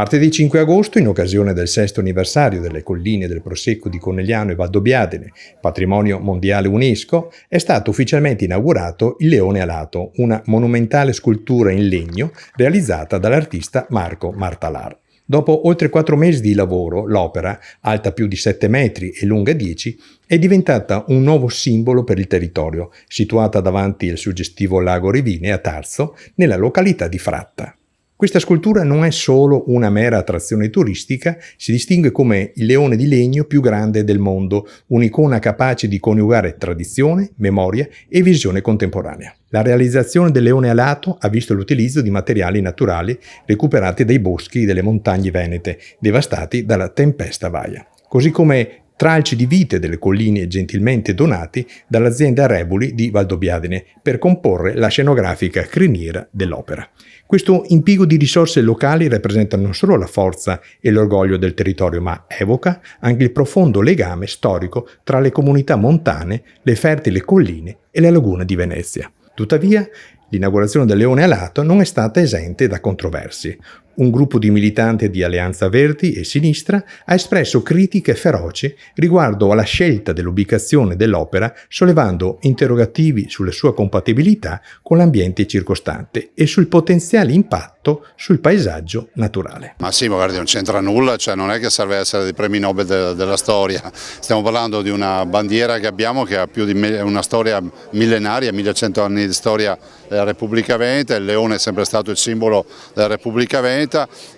Martedì 5 agosto, in occasione del 6° anniversario delle colline del Prosecco di Conegliano e Valdobbiadene, patrimonio mondiale UNESCO, è stato ufficialmente inaugurato il Leone Alato, una monumentale scultura in legno realizzata dall'artista Marco Martalar. Dopo oltre 4 mesi di lavoro, l'opera, alta più di 7 metri e lunga 10, è diventata un nuovo simbolo per il territorio, situata davanti al suggestivo lago Revine a Tarso, nella località di Fratta. Questa scultura non è solo una mera attrazione turistica, si distingue come il leone di legno più grande del mondo, un'icona capace di coniugare tradizione, memoria e visione contemporanea. La realizzazione del leone alato ha visto l'utilizzo di materiali naturali recuperati dai boschi delle montagne venete, devastati dalla tempesta Vaia, così come tralci di vite delle colline gentilmente donati dall'azienda Rebuli di Valdobbiadene per comporre la scenografica criniera dell'opera. Questo impiego di risorse locali rappresenta non solo la forza e l'orgoglio del territorio, ma evoca anche il profondo legame storico tra le comunità montane, le fertili colline e la laguna di Venezia. Tuttavia, l'inaugurazione del Leone Alato non è stata esente da controversie. Un gruppo di militanti di Alleanza Verdi e Sinistra ha espresso critiche feroci riguardo alla scelta dell'ubicazione dell'opera, sollevando interrogativi sulla sua compatibilità con l'ambiente circostante e sul potenziale impatto sul paesaggio naturale. Ma sì, guardi, non c'entra nulla, cioè non è che serve essere dei premi Nobel della storia. Stiamo parlando di una bandiera che abbiamo che ha più di una storia millenaria, 1100 anni di storia della Repubblica Veneta. Il leone è sempre stato il simbolo della Repubblica Veneta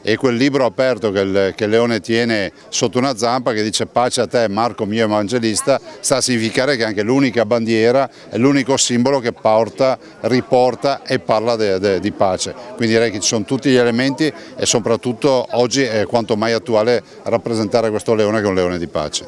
e quel libro aperto che il leone tiene sotto una zampa che dice pace a te Marco mio evangelista, sta a significare che anche l'unica bandiera è l'unico simbolo che porta, riporta e parla di pace. Quindi direi che ci sono tutti gli elementi e soprattutto oggi è quanto mai attuale rappresentare questo leone che è un leone di pace.